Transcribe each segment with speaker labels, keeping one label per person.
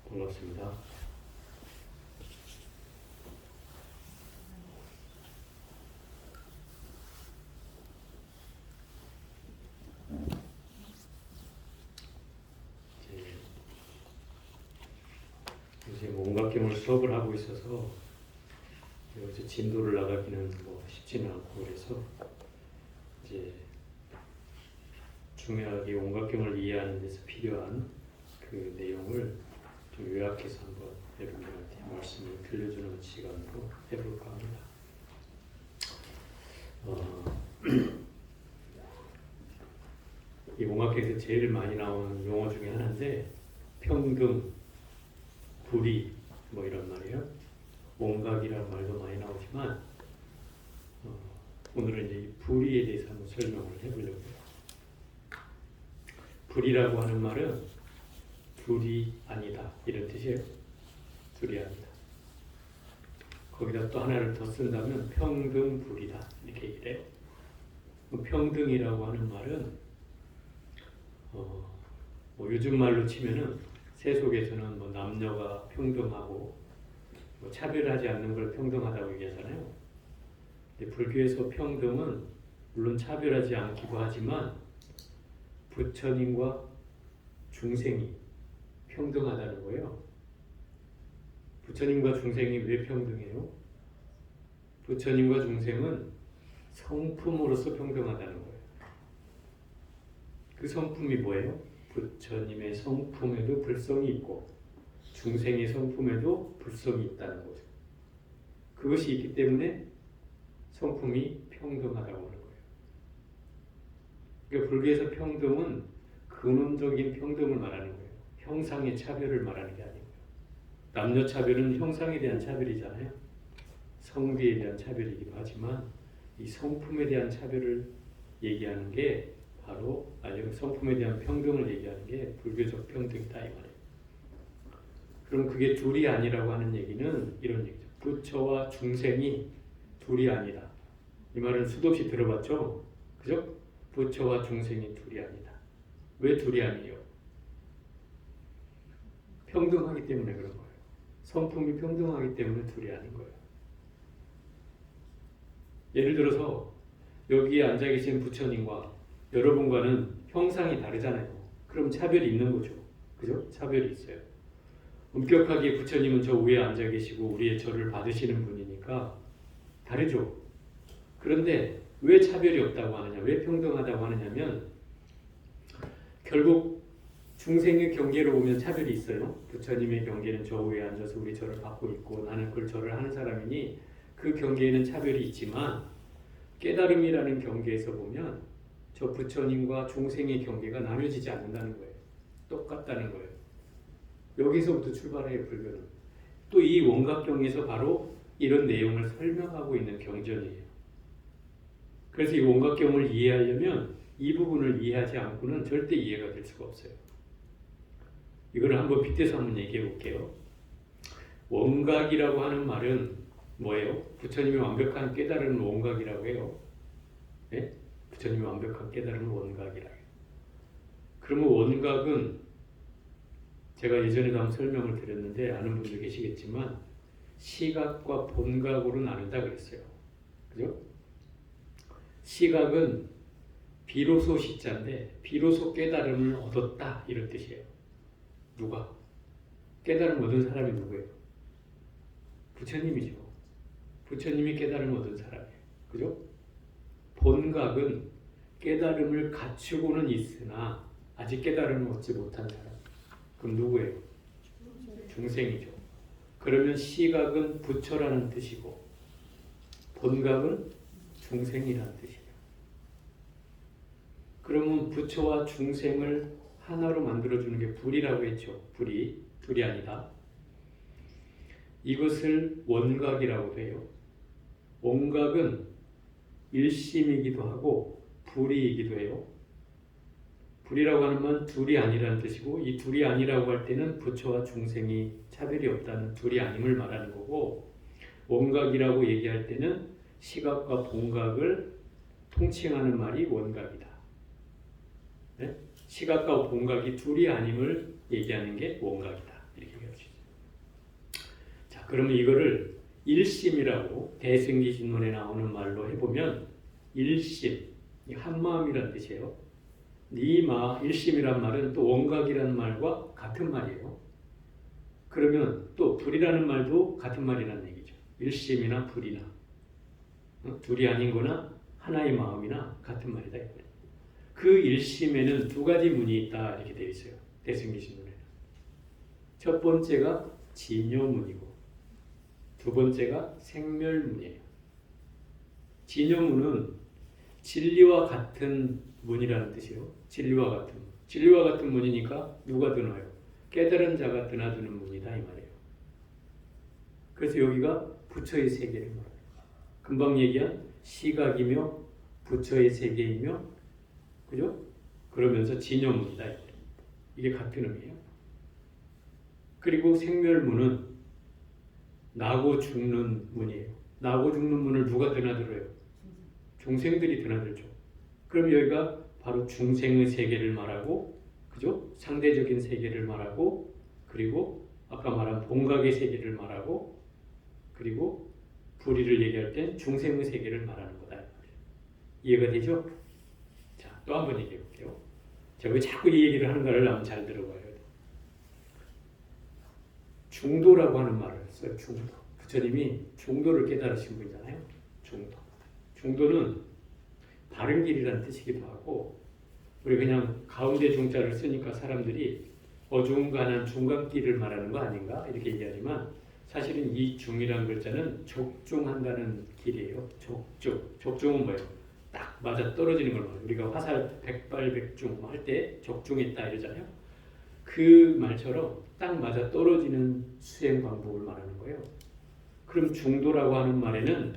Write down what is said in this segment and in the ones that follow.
Speaker 1: 반갑습니다. 이제 온각경을 수업을 하고 있어서 여기서 진도를 나가기는 쉽지는 않고, 그래서 이제 중요하게 온각경을 이해하는 데서 필요한 그 내용을 좀 요약해서 한번 여러분들한테 말씀을 들려주는 시간으로 해볼까 합니다. 이 온각경에서 제일 많이 나오는 용어 중에 하나인데, 평등, 불이 이런 말이에요. 온각이라는 말도 많이 나오지만 오늘은 이제 이 불이에 대해서 한번 설명을 해보려고요. 불이라고 하는 말은 둘이 아니다 이런 뜻이에요. 둘이 아니다. 거기다 또 하나를 더 쓴다면 평등불이다 이렇게 얘기를 해요. 평등이라고 하는 말은 요즘 말로 치면은 세속에서는 남녀가 평등하고 차별하지 않는 걸 평등하다고 얘기하잖아요. 근데 불교에서 평등은 물론 차별하지 않기도 하지만 부처님과 중생이 평등하다는 거예요. 부처님과 중생이 왜 평등해요? 부처님과 중생은 성품으로서 평등하다는 거예요. 그 성품이 뭐예요? 부처님의 성품에도 불성이 있고 중생의 성품에도 불성이 있다는 거죠. 그것이 있기 때문에 성품이 평등하다고 하는 거예요. 그러니까 불교에서 평등은 근원적인 평등을 말하는 거예요. 형상의 차별을 말하는 게 아니고요. 남녀 차별은 형상에 대한 차별이잖아요. 성비에 대한 차별이기도 하지만 이 성품에 대한 차별을 얘기하는 게 바로 성품에 대한 평등을 얘기하는 게 불교적 평등이다 이 말이에요. 그럼 그게 둘이 아니라고 하는 얘기는 이런 얘기죠. 부처와 중생이 둘이 아니다. 이 말은 수도 없이 들어봤죠? 그죠? 부처와 중생이 둘이 아니다. 왜 둘이 아니에요? 평등하기 때문에 그런 거예요. 성품이 평등하기 때문에 둘이 아닌 거예요. 예를 들어서 여기에 앉아 계신 부처님과 여러분과는 형상이 다르잖아요. 그럼 차별이 있는 거죠. 그죠? 차별이 있어요. 엄격하게 부처님은 저 위에 앉아 계시고 우리의 절을 받으시는 분이니까 다르죠. 그런데 왜 차별이 없다고 하느냐, 왜 평등하다고 하느냐면 결국 중생의 경계로 보면 차별이 있어요. 부처님의 경계는 저 위에 앉아서 우리 절을 받고 있고 나는 그 절을 하는 사람이니 그 경계에는 차별이 있지만 깨달음이라는 경계에서 보면 저 부처님과 중생의 경계가 나뉘어지지 않는다는 거예요. 똑같다는 거예요. 여기서부터 출발해요, 불교는. 또 이 원각경에서 바로 이런 내용을 설명하고 있는 경전이에요. 그래서 이 원각경을 이해하려면 이 부분을 이해하지 않고는 절대 이해가 될 수가 없어요. 이거를 한번 빗대서 한번 얘기해 볼게요. 원각이라고 하는 말은 뭐예요? 부처님이 완벽한 깨달음을 원각이라고 해요. 네? 부처님이 완벽한 깨달음을 원각이라고 해요. 그러면 원각은 제가 예전에도 한번 설명을 드렸는데 아는 분들 계시겠지만 시각과 본각으로 나눈다 그랬어요. 그죠? 시각은 비로소 시자인데 비로소 깨달음을 얻었다 이런 뜻이에요. 누가? 깨달음 얻은 사람이 누구예요? 부처님이죠. 부처님이 깨달음 얻은 사람이에요. 그죠? 본각은 깨달음을 갖추고는 있으나 아직 깨달음을 얻지 못한 사람. 그럼 누구예요? 중생이죠. 그러면 시각은 부처라는 뜻이고 본각은 중생이라는 뜻이에요. 그러면 부처와 중생을 하나로 만들어주는 게 불이라고 했죠. 불이, 둘이 아니다. 이것을 원각이라고도 해요. 원각은 일심이기도 하고 불이이기도 해요. 불이라고 하는 건 둘이 아니라는 뜻이고 이 둘이 아니라고 할 때는 부처와 중생이 차별이 없다는 둘이 아님을 말하는 거고 원각이라고 얘기할 때는 시각과 본각을 통칭하는 말이 원각이다. 네? 시각과 본각이 둘이 아님을 얘기하는 게 원각이다. 이렇게 얘기할 수 있어요. 자, 그러면 이거를 일심이라고 대승기신론에 나오는 말로 해보면 일심, 한마음이란 뜻이에요. 일심이란 말은 또 원각이라는 말과 같은 말이에요. 그러면 또 불이라는 말도 같은 말이라는 얘기죠. 일심이나 불이나 둘이 아닌 거나 하나의 마음이나 같은 말이다. 그 일심에는 두 가지 문이 있다 이렇게 되어 있어요. 대승기신론에는. 첫 번째가 진요문이고 두 번째가 생멸문이에요. 진요문은 진리와 같은 문이라는 뜻이에요. 진리와 같은 문. 진리와 같은 문이니까 누가 드나요? 깨달은 자가 드나드는 문이다 이 말이에요. 그래서 여기가 부처의 세계를 말해요. 금방 얘기한 시각이며 부처의 세계이며, 그죠? 그러면서 진요문이다. 이게 같은 의미예요. 그리고 생멸문은 나고 죽는 문이에요. 나고 죽는 문을 누가 드나들어요? 중생들이 드나들죠. 그럼 여기가 바로 중생의 세계를 말하고, 그죠? 상대적인 세계를 말하고, 그리고 아까 말한 본각의 세계를 말하고, 그리고 불의를 얘기할 땐 중생의 세계를 말하는 거다. 이해가 되죠? 자, 또 한 번 얘기해 볼게요. 제가 왜 자꾸 이 얘기를 하는가를 한번 잘 들어봐요. 중도라고 하는 말을 써요. 중도. 부처님이 중도를 깨달으신 분이잖아요. 중도. 중도는 바른 길이라는 뜻이기도 하고, 우리 그냥 가운데 중자를 쓰니까 사람들이 어중간한 중간길을 말하는 거 아닌가 이렇게 얘기하지만, 사실은 이 중이라는 글자는 적중한다는 길이에요. 적중은 뭐예요? 딱 맞아 떨어지는 걸 말해요. 우리가 화살 백발백중 할 때 적중했다 이러잖아요. 그 말처럼 딱 맞아 떨어지는 수행 방법을 말하는 거예요. 그럼 중도라고 하는 말에는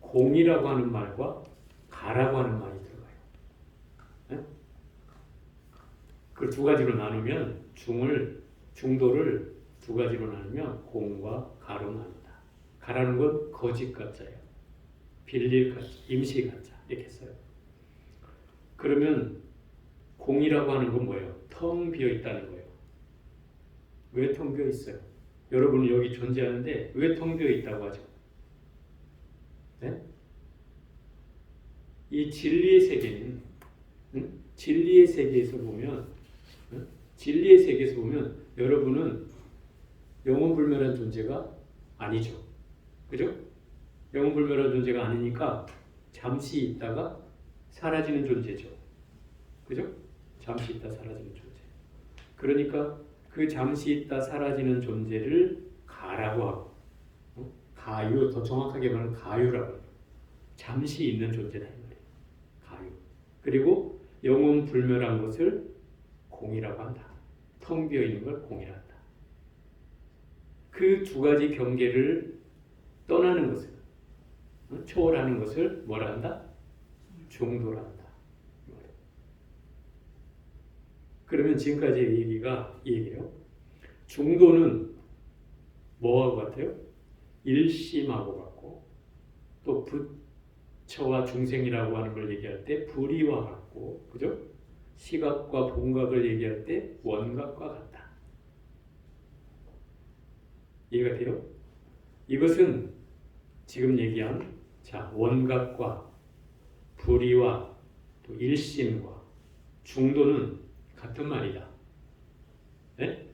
Speaker 1: 공이라고 하는 말과 가라고 하는 말이 들어가요. 네? 그 두 가지로 나누면 중도를 두 가지로 나누면 공과 가로 나눈다. 가라는 건 거짓 가짜예요. 빌릴 가짜, 임시 가짜 이렇게 써요. 그러면 공이라고 하는 건 뭐예요? 텅 비어 있다는 거예요. 왜 텅 비어 있어요? 여러분은 여기 존재하는데 왜 텅 비어 있다고 하죠? 네? 이 진리의 세계는 진리의 세계에서 보면 진리의 세계에서 보면 여러분은 영원불멸한 존재가 아니죠. 그죠? 영원불멸한 존재가 아니니까 잠시 있다가 사라지는 존재죠. 그죠? 잠시 있다 사라지는 존재. 그러니까 그 잠시 있다 사라지는 존재를 가라고 하고, 가유, 더 정확하게 말하면 가유라고 해요. 잠시 있는 존재다 이 말이에요. 가유. 그리고 영원불멸한 것을 공이라고 한다. 텅 비어 있는 걸 공이라 한다. 그 두 가지 경계를 떠나는 것을, 초월하는 것을 뭐라 한다? 중도라 한다. 그러면 지금까지의 얘기가 이 얘기예요. 중도는 뭐하고 같아요? 일심하고 같고, 또 부처와 중생이라고 하는 걸 얘기할 때 불의와 같고, 그죠? 시각과 본각을 얘기할 때 원각과 같다. 이해가 돼요? 이것은 지금 얘기한 원각과 불의와 또 일심과 중도는 같은 말이다. 네?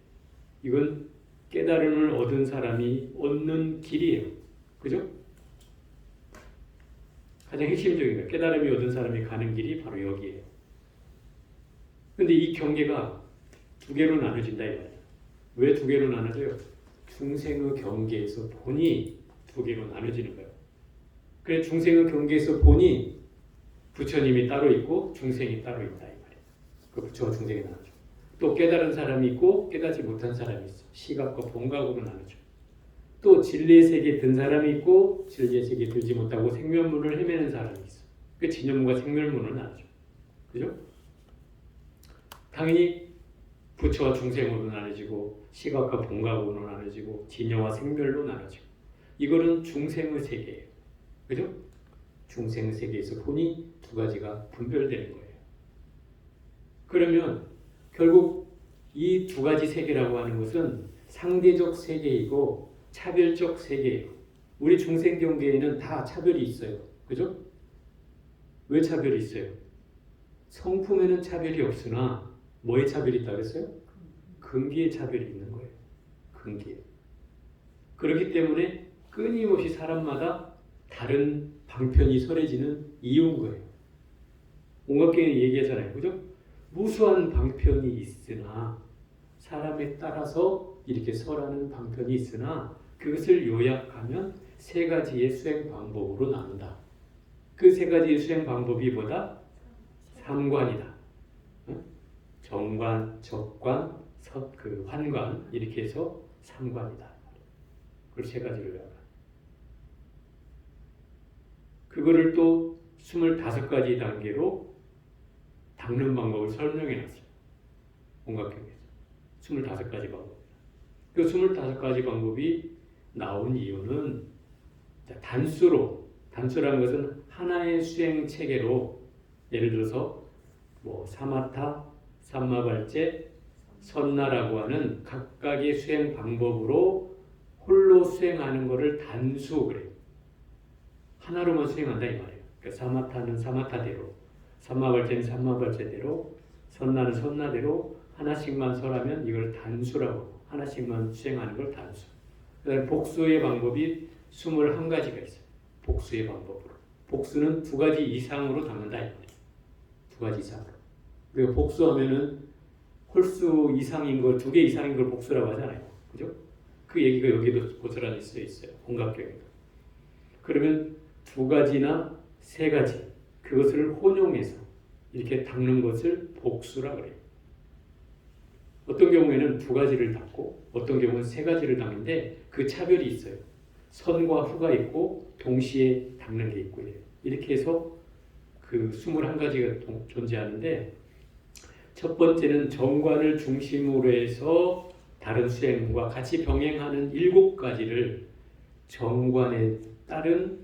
Speaker 1: 이건 깨달음을 얻은 사람이 얻는 길이에요. 그죠? 가장 핵심적인 거예요. 깨달음이 얻은 사람이 가는 길이 바로 여기에요. 근데 이 경계가 두 개로 나눠진다 이 말이에요. 왜 두 개로 나눠져요? 중생의 경계에서 보니 두 개로 나눠지는 거예요. 그래 중생의 경계에서 보니 부처님이 따로 있고 중생이 따로 있다 이 말이에요. 그 부처와 중생이 나눠져. 또 깨달은 사람이 있고 깨닫지 못한 사람이 있어. 시각과 본각으로 나눠져. 또 진리의 세계에 든 사람이 있고 진리의 세계에 들지 못하고 생멸문을 헤매는 사람이 있어. 그 진여문과 생멸문을 나눠져. 그죠? 당연히 부처와 중생으로 나눠지고 시각과 본각으로 나눠지고 진여와 생멸로 나눠지고 이거는 중생의 세계예요. 그죠? 중생의 세계에서 보니 두 가지가 분별되는 거예요. 그러면 결국 이 두 가지 세계라고 하는 것은 상대적 세계이고 차별적 세계예요. 우리 중생 경계에는 다 차별이 있어요. 그죠? 왜 차별이 있어요? 성품에는 차별이 없으나 뭐에 차별이 있다고 했어요? 근기에 차별이 있는 거예요. 근기에. 그렇기 때문에 끊임없이 사람마다 다른 방편이 설해지는 이유인 거예요. 온갖교회는 얘기하잖아요. 그죠? 무수한 방편이 있으나 사람에 따라서 이렇게 설하는 방편이 있으나 그것을 요약하면 세 가지의 수행 방법으로 나눈다. 그 세 가지의 수행 방법이 뭐다? 삼관이다. 정관, 적관, 환관 이렇게 해서 삼관이다. 그 세 가지를 요약한다. 그거를 또 25가지 단계로 닦는 방법을 설명해 놨어요. 온갖교회에서 25가지 방법. 그 25가지 방법이 나온 이유는 단수라는 것은 하나의 수행 체계로 예를 들어서 뭐 사마타, 삼마발제, 선나라고 하는 각각의 수행 방법으로 홀로 수행하는 것을 단수 그래요. 하나로만 수행한다 이 말이에요. 그러니까 사마타는 사마타대로, 삼마발제는 삼마발제대로, 선나는 선나대로 하나씩만 설하면 이걸 단수라고 하고 하나씩만 수행하는 걸 단수. 그다음에 복수의 방법이 21가지가 있어요. 복수의 방법으로. 복수는 2가지 이상으로 담는다 이 말이에요. 2가지 이상으로. 그리고 복수하면은 홀수 이상인 걸 2개 이상인 걸 복수라고 하잖아요. 그죠? 그 얘기가 여기도 고스란히 써 있어요. 온갖교회가. 그러면 2가지나 3가지 그것을 혼용해서 이렇게 닦는 것을 복수라 그래요. 어떤 경우에는 2가지를 닦고 어떤 경우는 3가지를 닦는데 그 차별이 있어요. 선과 후가 있고 동시에 닦는 게 있고 이렇게 해서 그 21가지가 존재하는데 첫 번째는 정관을 중심으로 해서 다른 수행과 같이 병행하는 7가지를 정관에 따른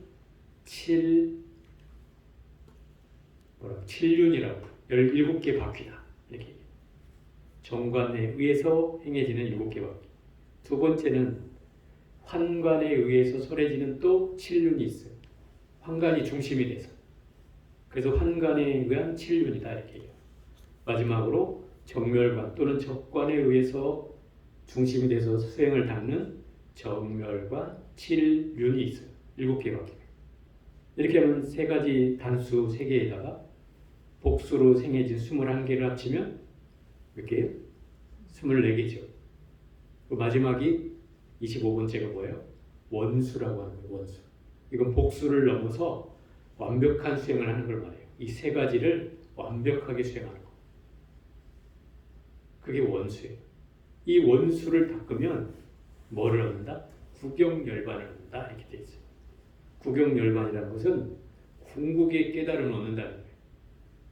Speaker 1: 7륜이라고 17개 바퀴다 이렇게 얘기해요. 정관에 의해서 행해지는 7개 바퀴. 두 번째는 환관에 의해서 설해지는 또 7륜이 있어요. 환관이 중심이 돼서. 그래서 환관에 의한 7륜이다 이렇게 해요. 마지막으로 정멸관 또는 적관에 의해서 중심이 돼서 수행을 닦는 정멸관 7륜이 있어요. 7개 바퀴. 이렇게 하면 3가지 단수 3개에다가 복수로 생해진 21개를 합치면 몇 개예요? 24개죠. 그 마지막이 25번째가 뭐예요? 원수라고 하는 거예요. 원수. 이건 복수를 넘어서 완벽한 수행을 하는 걸 말해요. 이 3가지를 완벽하게 수행하는 거. 그게 원수예요. 이 원수를 닦으면 뭐를 얻는다? 구경열반을 얻는다. 이렇게 돼 있어요. 구경열반이라는 것은 궁극의 깨달음을 얻는다는 거예요.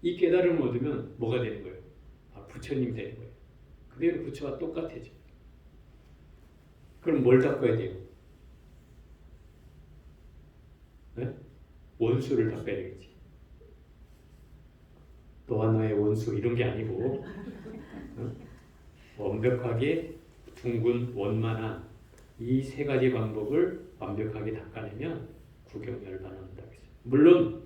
Speaker 1: 이 깨달음을 얻으면 뭐가 되는 거예요? 부처님 되는 거예요. 그대로 부처와 똑같아져. 그럼 뭘 닦아야 돼요? 네? 원수를 닦아야 되겠지. 너와 너의 원수 이런 게 아니고 완벽하게 둥근 원만한 이 3가지 방법을 완벽하게 닦아내면 구경열반을 얻는다고 했어요. 물론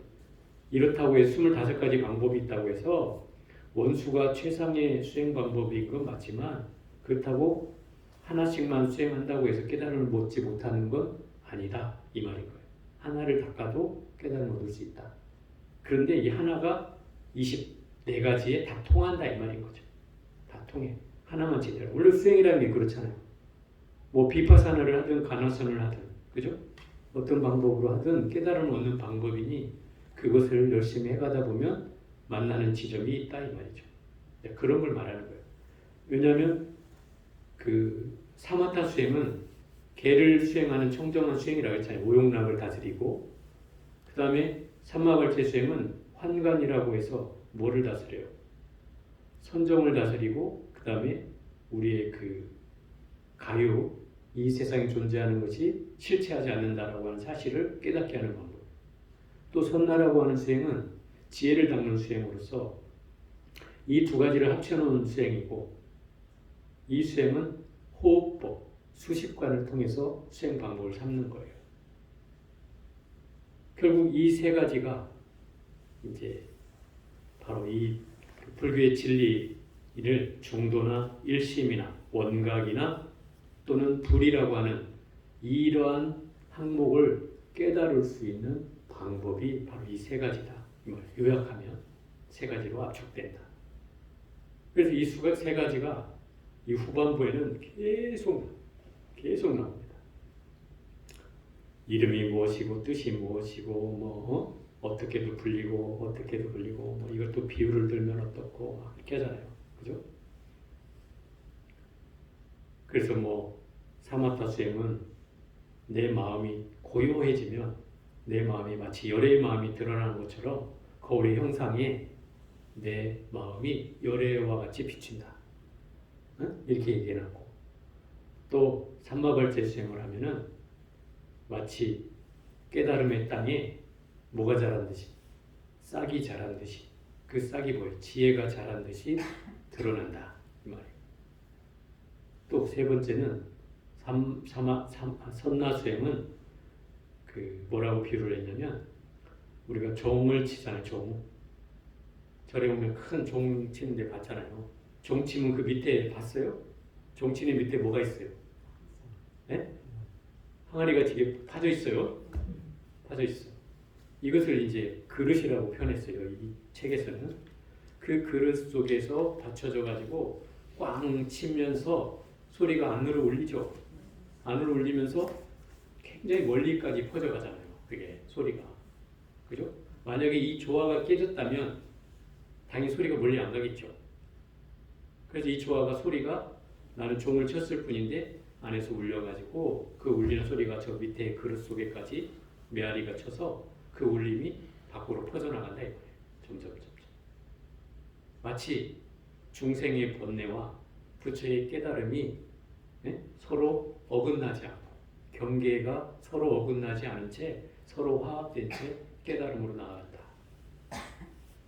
Speaker 1: 이렇다고 해서 25가지 방법이 있다고 해서 원수가 최상의 수행 방법인 건 맞지만 그렇다고 하나씩만 수행한다고 해서 깨달음을 얻지 못하는 건 아니다 이 말인 거예요. 하나를 닦아도 깨달음을 얻을 수 있다. 그런데 이 하나가 24가지에 다 통한다 이 말인 거죠. 다 통해. 하나만 제대로. 원래 수행이라는 게 그렇잖아요. 뭐 비파사나를 하든 가나선을 하든 그죠? 어떤 방법으로 하든 깨달음을 얻는 방법이니 그것을 열심히 해가다 보면 만나는 지점이 있다 이 말이죠. 그런 걸 말하는 거예요. 왜냐하면 그 사마타 수행은 개를 수행하는 청정한 수행이라고 했잖아요. 오용락을 다스리고 그 다음에 삼마발체 수행은 환관이라고 해서 뭐를 다스려요? 선정을 다스리고 그 다음에 우리의 그 가요 이 세상에 존재하는 것이 실체하지 않는다라고 하는 사실을 깨닫게 하는 방법. 또 선나라고 하는 수행은 지혜를 닦는 수행으로서 이 2가지를 합쳐놓은 수행이고 이 수행은 호흡법, 수식관을 통해서 수행 방법을 삼는 거예요. 결국 이 세 가지가 이제 바로 이 불교의 진리를 중도나 일심이나 원각이나 또는 불이라고 하는 이러한 항목을 깨달을 수 있는 방법이 바로 이 세 가지다. 요약하면 세 가지로 압축된다. 그래서 이 세 가지가 이 후반부에는 계속 나옵니다. 이름이 무엇이고 뜻이 무엇이고 어떻게도 불리고 이것도 비유를 들면 어떻고 이렇게 하잖아요. 그죠? 그래서 사마타 수행은 내 마음이 고요해지면 내 마음이 마치 열의 마음이 드러나는 것처럼 거울의 형상에 내 마음이 열의와 같이 비춘다. 이렇게 얘기해놨고, 또 삼마발체 수행을 하면은 마치 깨달음의 땅에 뭐가 자란 듯이, 싹이 자란 듯이, 그 싹이 뭐예요? 지혜가 자란 듯이 드러난다 이 말이에요. 또 세 번째는 선나 수행은 뭐라고 비유를 했냐면, 우리가 종을 치잖아요. 절에 오면 큰 종 치는 데 봤잖아요. 종 치면 그 밑에 봤어요? 종 치는 밑에 뭐가 있어요? 네? 항아리가 되게 파져 있어요. 파져 있어. 이것을 이제 그릇이라고 표현했어요. 이 책에서는. 그 그릇 속에서 받쳐져 가지고 꽝 치면서 소리가 안으로 울리죠. 안으로 울리면서 굉장히 멀리까지 퍼져가잖아요. 그게 소리가. 그죠? 만약에 이 조화가 깨졌다면 당연히 소리가 멀리 안 가겠죠. 그래서 이 조화가 소리가 나는 종을 쳤을 뿐인데 안에서 울려가지고 그 울리는 소리가 저 밑에 그릇 속에까지 메아리가 쳐서 그 울림이 밖으로 퍼져나간다 이거예요. 점점. 마치 중생의 번뇌와 부처의 깨달음이 서로 어긋나지 않고 경계가 서로 어긋나지 않은 채 서로 화합된 채 깨달음으로 나아간다.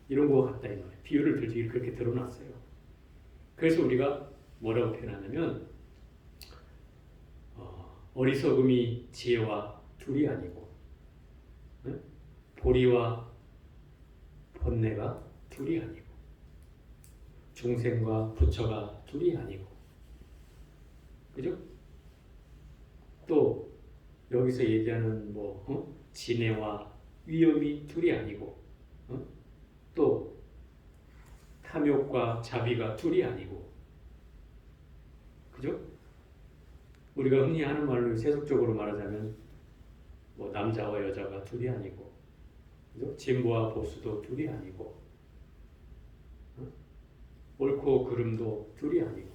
Speaker 1: 이런 거 같다 이 말이에요. 비유를 들지 그렇게 드러났어요. 그래서 우리가 뭐라고 표현하냐면 어리석음이 지혜와 둘이 아니고 보리와 번뇌가 둘이 아니고 중생과 부처가 둘이 아니고 그죠? 또 여기서 얘기하는 진해와 위험이 둘이 아니고 또 탐욕과 자비가 둘이 아니고 그죠? 우리가 흔히 하는 말로 세속적으로 말하자면 남자와 여자가 둘이 아니고 그죠? 진보와 보수도 둘이 아니고 옳고 그름도 둘이 아니고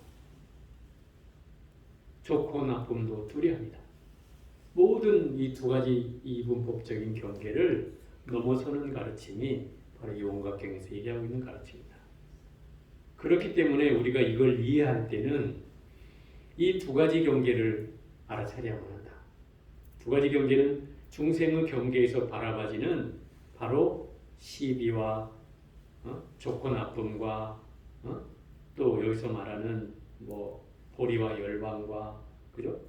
Speaker 1: 좋고 나쁨도 둘이 아니다. 모든 이 두 가지 이분법적인 경계를 넘어서는 가르침이 바로 이 원각경에서 얘기하고 있는 가르침입니다. 그렇기 때문에 우리가 이걸 이해할 때는 이 두 가지 경계를 알아차려야만 한다. 두 가지 경계는 중생의 경계에서 바라봐지는 바로 시비와 좋고 나쁨과 또 여기서 말하는 보리와 열반과 그죠?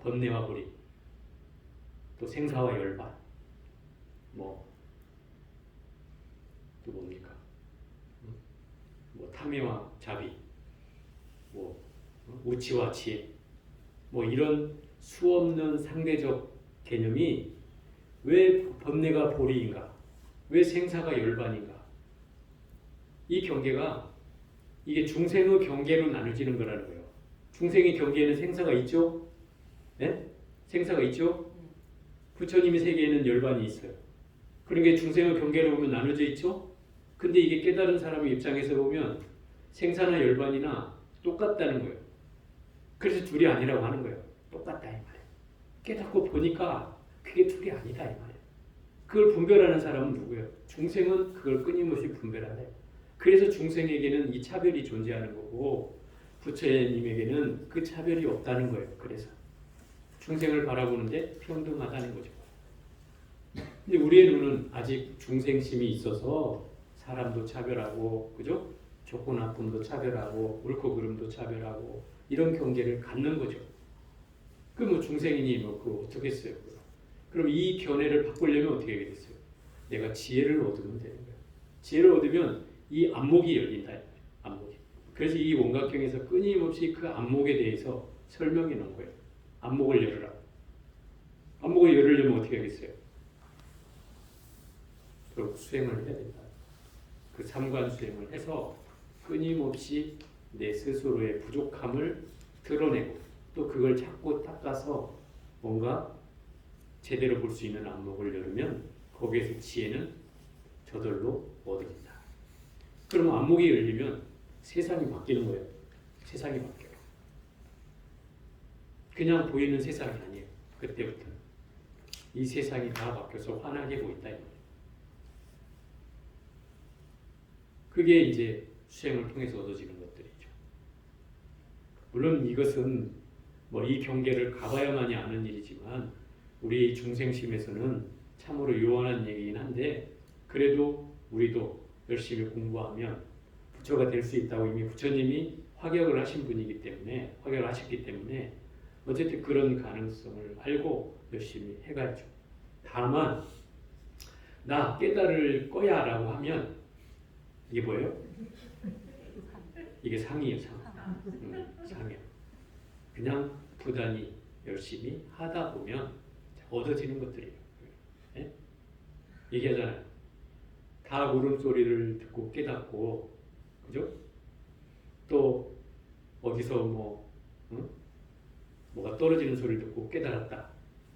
Speaker 1: 번뇌와 보리, 또 생사와 열반, 또 뭡니까? 탐욕과 자비, 우치와 지혜, 이런 수없는 상대적 개념이 왜 번뇌가 보리인가? 왜 생사가 열반인가? 이 경계가 이게 중생의 경계로 나눠지는 거라는 거예요. 중생의 경계에는 생사가 있죠? 네? 생사가 있죠? 부처님의 세계에는 열반이 있어요. 그러니까 중생의 경계로 보면 나눠져 있죠? 근데 이게 깨달은 사람의 입장에서 보면 생사나 열반이나 똑같다는 거예요. 그래서 둘이 아니라고 하는 거예요. 똑같다 이 말이에요. 깨닫고 보니까 그게 둘이 아니다 이 말이에요. 그걸 분별하는 사람은 누구예요? 중생은 그걸 끊임없이 분별한다. 그래서 중생에게는 이 차별이 존재하는 거고 부처님에게는 그 차별이 없다는 거예요. 그래서 중생을 바라보는데 평등하다는 거죠. 근데 우리의 눈은 아직 중생심이 있어서 사람도 차별하고 그죠? 좋고 나쁨도 차별하고 옳고 그름도 차별하고 이런 경계를 갖는 거죠. 그 뭐 중생이니 뭐 그거 어떻겠어요. 그럼 이 견해를 바꾸려면 어떻게 하겠어요? 내가 지혜를 얻으면 되는 거예요. 지혜를 얻으면 이 안목이 열린다. 안목이. 그래서 이 원각경에서 끊임없이 그 안목에 대해서 설명해 놓은 거예요. 안목을 열으라. 안목을 열으려면 어떻게 하겠어요? 결국 수행을 해야 된다. 그 삼관 수행을 해서 끊임없이 내 스스로의 부족함을 드러내고 또 그걸 자꾸 닦아서 뭔가 제대로 볼 수 있는 안목을 열으면 거기에서 지혜는 저절로 얻어진다. 그러면 안목이 열리면 세상이 바뀌는 거예요. 세상이 바뀌어요. 그냥 보이는 세상이 아니에요. 그때부터 이 세상이 다 바뀌어서 환하게 보인다. 그게 이제 수행을 통해서 얻어지는 것들이죠. 물론 이것은 뭐 이 경계를 가봐야만이 아는 일이지만 우리 중생심에서는 참으로 요원한 얘기긴 한데 그래도 우리도 열심히 공부하면 부처가 될 수 있다고 이미 부처님이 화격을 하신 분이기 때문에 화격을 하셨기 때문에 어쨌든 그런 가능성을 알고 열심히 해가야죠. 다만 나 깨달을 거야 라고 하면 이게 뭐예요? 이게 상이에요. 상이에요. 그냥 부단히 열심히 하다 보면 얻어지는 것들이에요. 네? 얘기하잖아요. 다 울음소리를 듣고 깨닫고 그죠? 또 어디서 뭐가 떨어지는 소리를 듣고 깨달았다.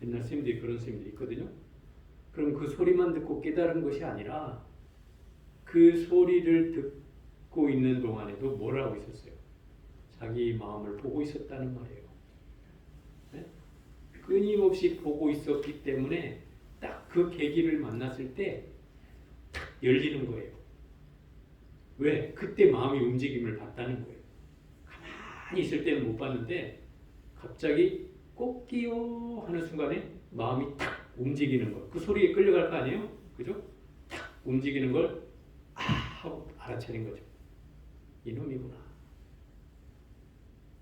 Speaker 1: 옛날 스님들이 그런 스님들이 있거든요. 그럼 그 소리만 듣고 깨달은 것이 아니라 그 소리를 듣고 있는 동안에도 뭘 하고 있었어요? 자기 마음을 보고 있었다는 말이에요. 네? 끊임없이 보고 있었기 때문에 딱 그 계기를 만났을 때 열리는 거예요. 왜? 그때 마음이 움직임을 봤다는 거예요. 가만히 있을 때는 못 봤는데 갑자기 꽃기요 하는 순간에 마음이 탁 움직이는 거. 그 소리에 끌려갈 거 아니에요? 그죠? 탁 움직이는 걸 하고 알아차린 거죠. 이놈이구나.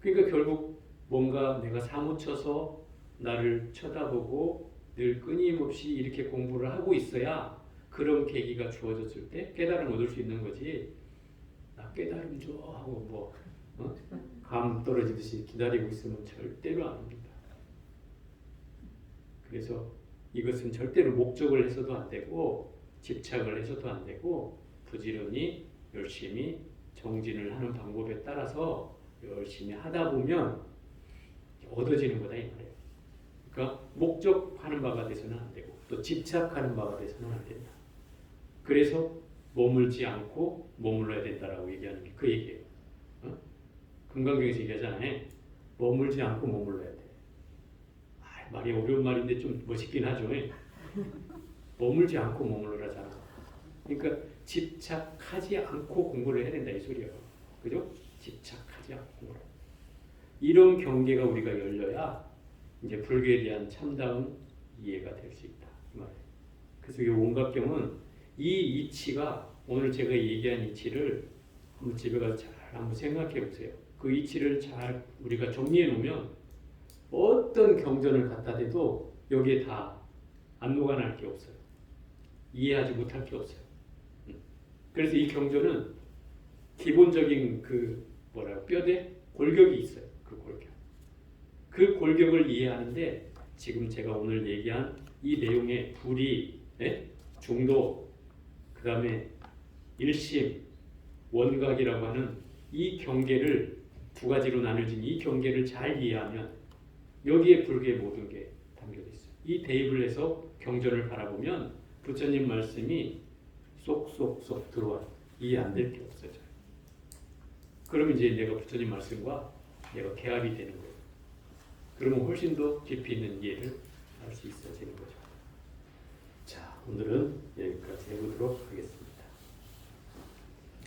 Speaker 1: 그러니까 결국 뭔가 내가 사무쳐서 나를 쳐다보고 늘 끊임없이 이렇게 공부를 하고 있어야 그런 계기가 주어졌을 때 깨달음 얻을 수 있는 거지. 나 깨달음 줘 하고 감 떨어지듯이 기다리고 있으면 절대로 안 옵니다. 그래서 이것은 절대로 목적을 해서도 안 되고 집착을 해서도 안 되고 부지런히 열심히 정진을 하는 방법에 따라서 열심히 하다 보면 얻어지는 거다 이 말이에요. 그러니까 목적하는 바가 돼서는 안 되고 또 집착하는 바가 돼서는 안 된다. 그래서 머물지 않고 머물러야 된다라고 얘기하는 게 그 얘기예요. 금강경에서 얘기하잖아요. 머물지 않고 머물러야 돼. 말이 어려운 말인데 좀 멋있긴 하죠. 머물지 않고 머물러라잖아. 그러니까 집착하지 않고 공부를 해야 된다 이 소리예요. 그죠? 집착하지 않고 공부를. 이런 경계가 우리가 열려야 이제 불교에 대한 참다운 이해가 될 수 있다 이 말이에요. 그래서 이 원각경은 이 이치가 오늘 제가 얘기한 이치를 한번 집에 가서 잘 한번 생각해 보세요. 그 이치를 잘 우리가 정리해 놓으면 어떤 경전을 갖다 대도 여기에 다 안무가 날 게 없어요. 이해하지 못할 게 없어요. 그래서 이 경전은 기본적인 뼈대 골격이 있어요. 그 골격. 그 골격을 이해하는데 지금 제가 오늘 얘기한 이 내용의 불이, 중도, 그 다음에 일심, 원각이라고 하는 이 경계를 두 가지로 나눠진 이 경계를 잘 이해하면 여기에 불교의 모든 게 담겨져 있어요. 이 대입을 해서 경전을 바라보면 부처님 말씀이 쏙쏙쏙 들어와요. 이해 안 될 게 없어져요. 그러면 이제 내가 부처님 말씀과 내가 개합이 되는 거예요. 그러면 훨씬 더 깊이 있는 이해를 할 수 있어지는 거죠. 자, 오늘은 여기까지 해보도록 하겠습니다.